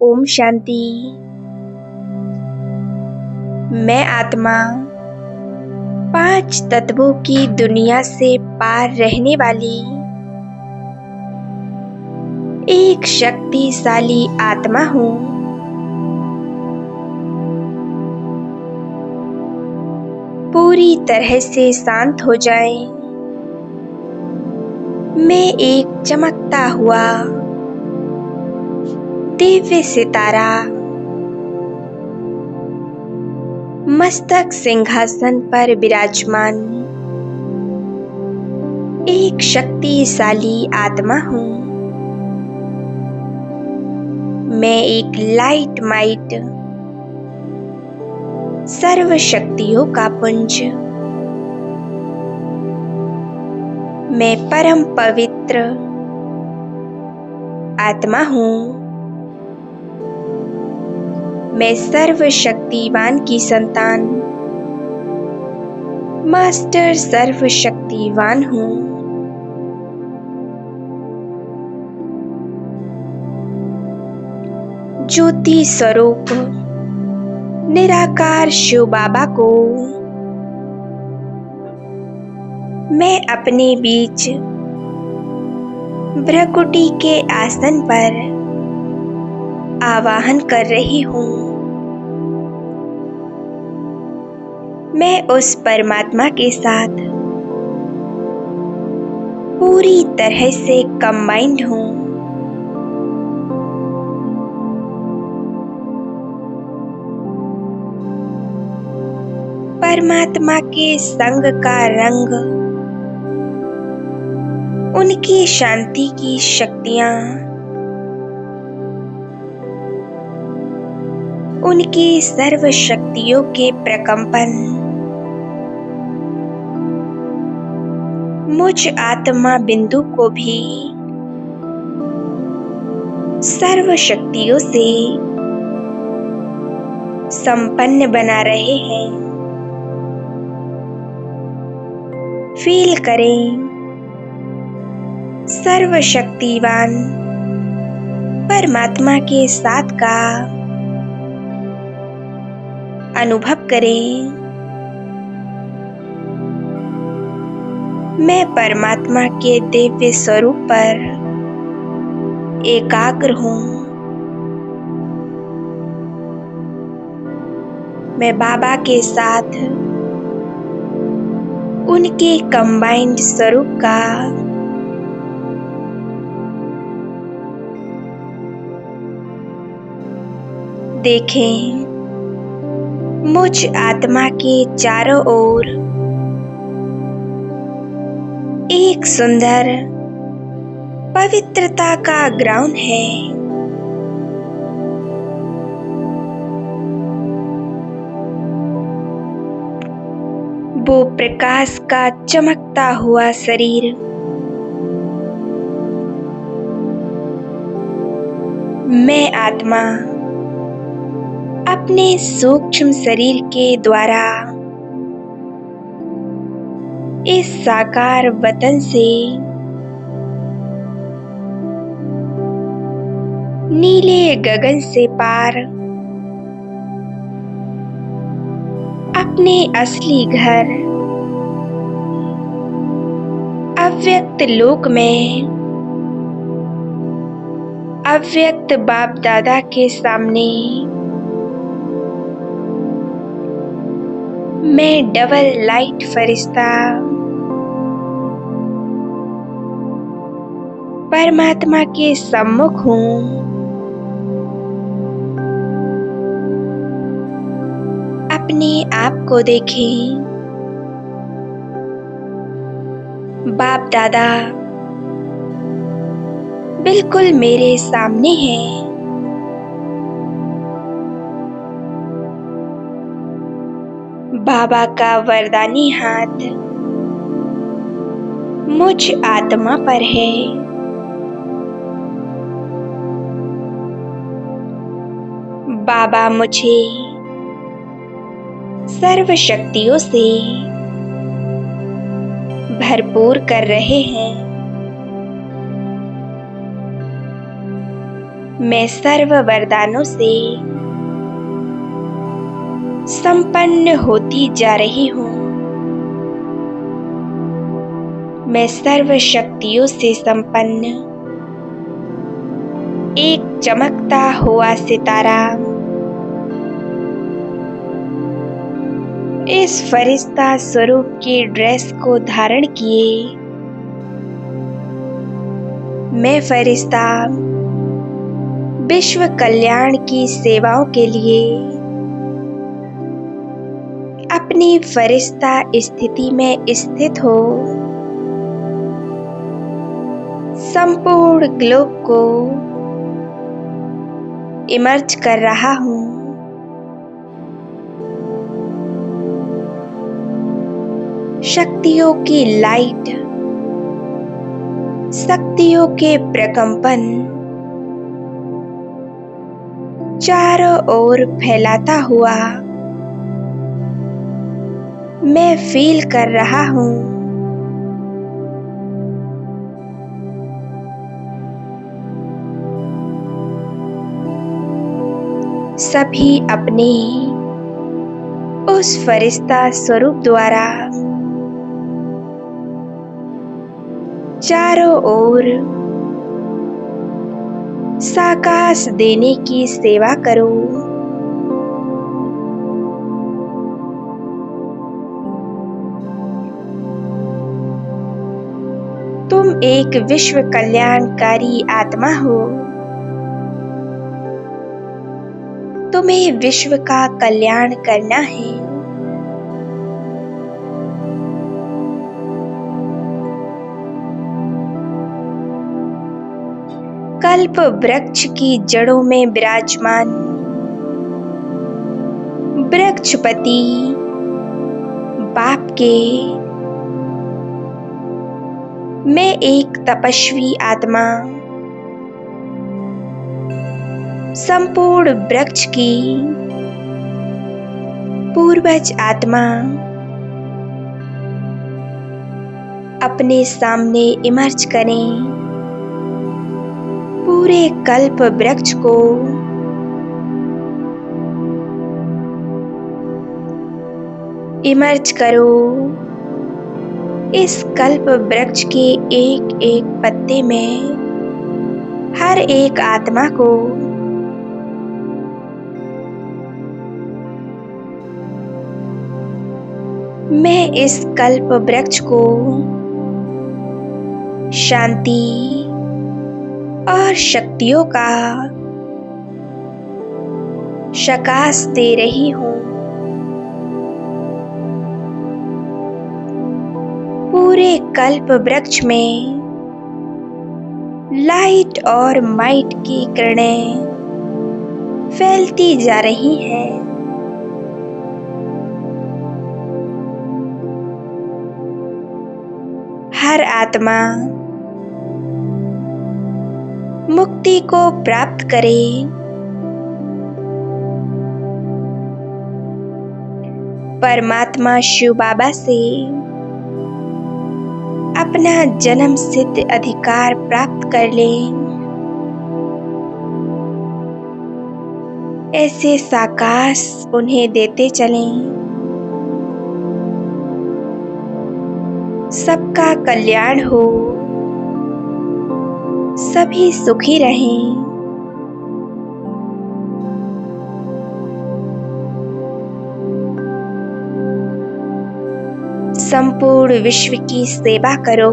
ओम शांति। मैं आत्मा 5 तत्वों की दुनिया से पार रहने वाली एक शक्तिशाली आत्मा हूँ। पूरी तरह से शांत हो जाएं। मैं एक चमकता हुआ दिव्य सितारा मस्तक सिंहासन पर विराजमान एक शक्तिशाली आत्मा हूँ। मैं एक लाइट माइट सर्व शक्तियों का पुंज। मैं परम पवित्र आत्मा हूँ। मैं सर्वशक्तिवान की संतान मास्टर सर्वशक्तिवान हूँ। ज्योति स्वरूप निराकार शिव बाबा को मैं अपने बीच भ्रकुटी के आसन पर आवाहन कर रही हूँ। मैं उस परमात्मा के साथ पूरी तरह से कंबाइंड हूँ। परमात्मा के संग का रंग, उनकी शांति की शक्तियाँ, उनकी सर्व शक्तियों के प्रकंपन मुझ आत्मा बिंदु को भी सर्व शक्तियों से संपन्न बना रहे हैं। फील करें सर्वशक्तिवान परमात्मा के साथ का अनुभव करें। मैं परमात्मा के दिव्य स्वरूप पर एकाग्र हूँ। मैं बाबा के साथ उनके कंबाइंड स्वरूप का देखें। मुझ आत्मा के चारों ओर एक सुंदर पवित्रता का ग्राउंड है। वो प्रकाश का चमकता हुआ शरीर मैं आत्मा अपने सूक्ष्म शरीर के द्वारा इस साकार वतन से नीले गगन से पार अपने असली घर अव्यक्त लोक में अव्यक्त बाप दादा के सामने मैं डबल लाइट फरिश्ता परमात्मा के सम्मुख हूँ। अपने आप को देखें। बाप दादा बिल्कुल मेरे सामने हैं। बाबा का वरदानी हाथ मुझ आत्मा पर है। बाबा मुझे सर्व शक्तियों से भरपूर कर रहे हैं। मैं सर्व वरदानों से संपन्न होती जा रही हूँ। मैं सर्व शक्तियों से संपन्न एक चमकता हुआ सितारा इस फरिश्ता स्वरूप की ड्रेस को धारण किए मैं फरिश्ता विश्व कल्याण की सेवाओं के लिए अपनी फरिश्ता स्थिति में स्थित हो संपूर्ण ग्लोब को इमर्ज कर रहा हूँ। शक्तियों की लाइट, शक्तियों के प्रकंपन चारों ओर फैलाता हुआ मैं फील कर रहा हूँ। सभी अपने उस फरिश्ता स्वरूप द्वारा चारों ओर साकाश देने की सेवा करो। तुम एक विश्व कल्याणकारी आत्मा हो। तुम्हें विश्व का कल्याण करना है। कल्प वृक्ष की जड़ों में विराजमान वृक्षपति बाप के मैं एक तपस्वी आत्मा संपूर्ण वृक्ष की पूर्वज आत्मा अपने सामने इमर्ज करें। पूरे कल्प वृक्ष को इमर्ज करो। इस कल्प वृक्ष के एक एक पत्ते में हर एक आत्मा को मैं इस कल्प वृक्ष को शांति और शक्तियों का सकाश दे रही हूँ। पूरे कल्प वृक्ष में लाइट और माइट की किरणें फैलती जा रही हैं। हर आत्मा मुक्ति को प्राप्त करे। परमात्मा शिव बाबा से अपना जन्म सिद्ध अधिकार प्राप्त कर ले। ऐसे साकाश उन्हें देते चलें। सबका कल्याण हो, सभी सुखी रहें। संपूर्ण विश्व की सेवा करो।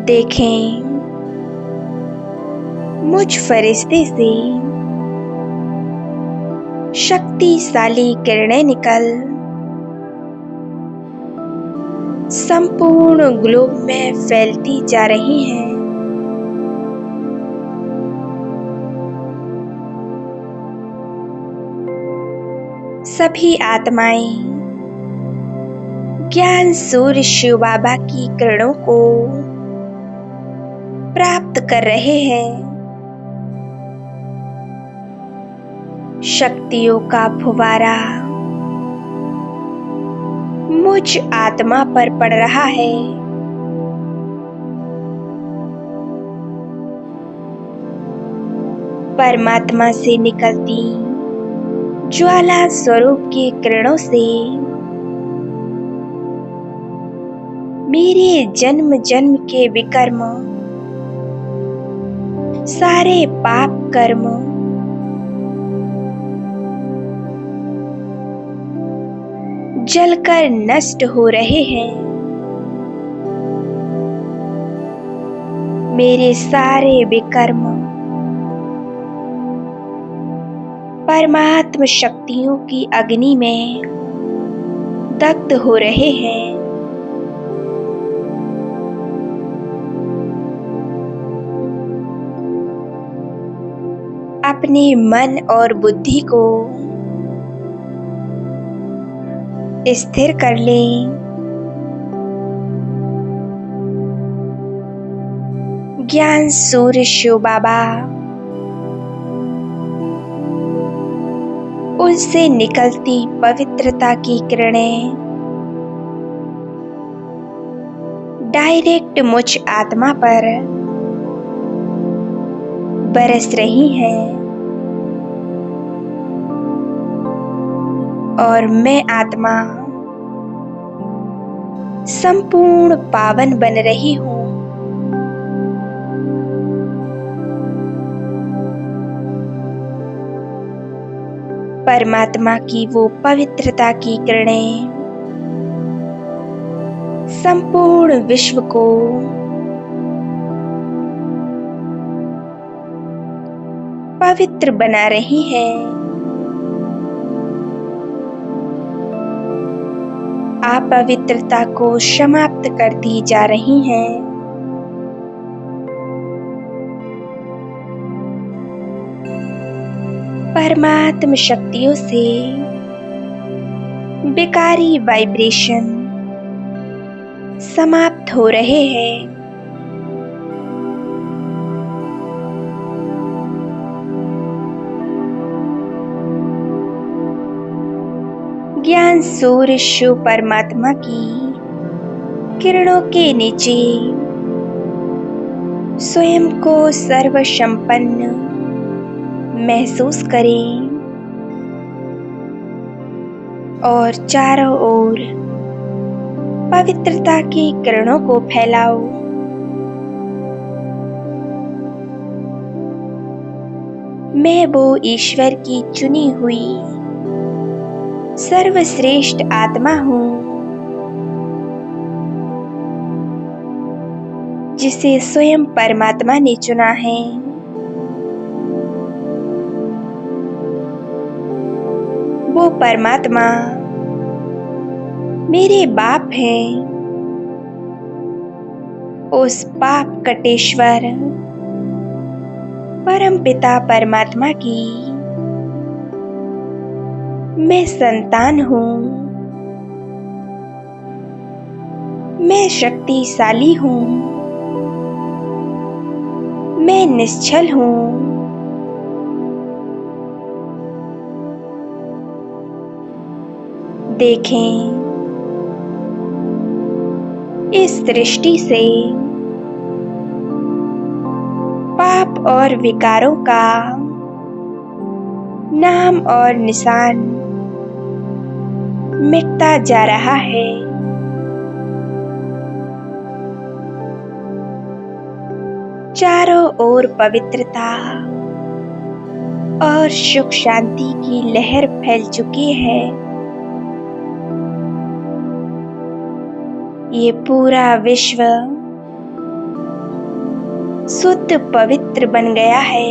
देखें, मुझ फरिश्ते से शक्तिशाली किरणें निकल संपूर्ण ग्लोब में फैलती जा रही हैं। सभी आत्माएं ज्ञान सूर्य शिव बाबा की किरणों को प्राप्त कर रहे हैं। शक्तियों का फुवारा मुझ आत्मा पर पड़ रहा है। परमात्मा से निकलती ज्वाला स्वरूप की किरणों से मेरे जन्म जन्म के विकर्म, सारे पाप कर्म जलकर नष्ट हो रहे हैं। मेरे सारे विकर्म परमात्म शक्तियों की अग्नि में दग्ध हो रहे हैं। अपने मन और बुद्धि को स्थिर कर लें। ज्ञान सूर्य शिव बाबा उनसे निकलती पवित्रता की किरणें डायरेक्ट मुझ आत्मा पर बरस रही हैं और मैं आत्मा संपूर्ण पावन बन रही हूँ। परमात्मा की वो पवित्रता की किरणें संपूर्ण विश्व को पवित्र बना रही हैं। अपवित्रता को समाप्त करती जा रही हैं। परमात्म शक्तियों से बेकारी वाइब्रेशन समाप्त हो रहे हैं। ज्ञान सूर्य शिव परमात्मा की किरणों के नीचे स्वयं को सर्वसंपन्न महसूस करें और चारों ओर पवित्रता की किरणों को फैलाओ। मैं वो ईश्वर की चुनी हुई सर्वश्रेष्ठ आत्मा हूँ जिसे स्वयं परमात्मा ने चुना है। वो परमात्मा मेरे बाप हैं। उस पाप कटेश्वर परम पिता परमात्मा की मैं संतान हूँ। मैं शक्तिशाली हूँ। मैं निश्चल हूँ। देखें, इस दृष्टि से पाप और विकारों का नाम और निशान मिटता जा रहा है। चारों ओर पवित्रता और सुख शांति की लहर फैल चुकी है। ये पूरा विश्व शुद्ध पवित्र बन गया है।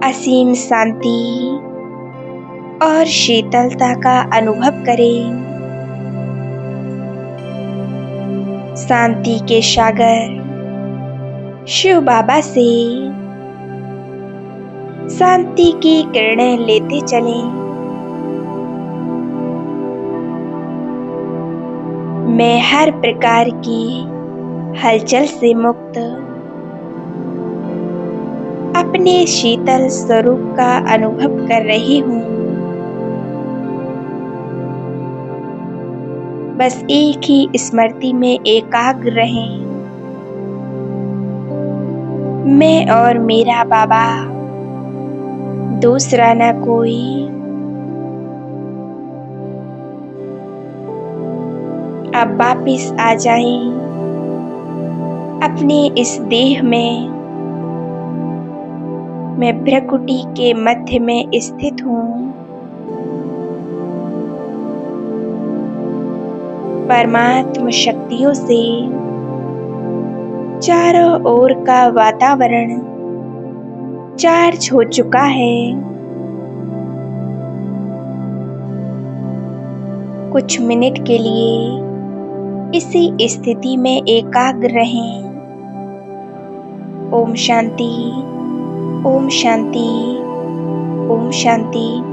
असीम शांति और शीतलता का अनुभव करें। शांति के सागर शिव बाबा से शांति की किरणें लेते चलें। मैं हर प्रकार की हलचल से मुक्त अपने शीतल स्वरूप का अनुभव कर रही हूँ। बस एक ही स्मृति में एकाग्र रहें। मैं और मेरा बाबा, दूसरा न कोई। अब वापिस आ जाएं अपने इस देह में। मैं भ्रकुटी के मध्य में स्थित हूँ। परमात्म शक्तियों से चारों ओर का वातावरण चार्ज हो चुका है। कुछ मिनट के लिए इसी स्थिति में एकाग्र रहें। ओम शांति, ओम शांति, ओम शांति।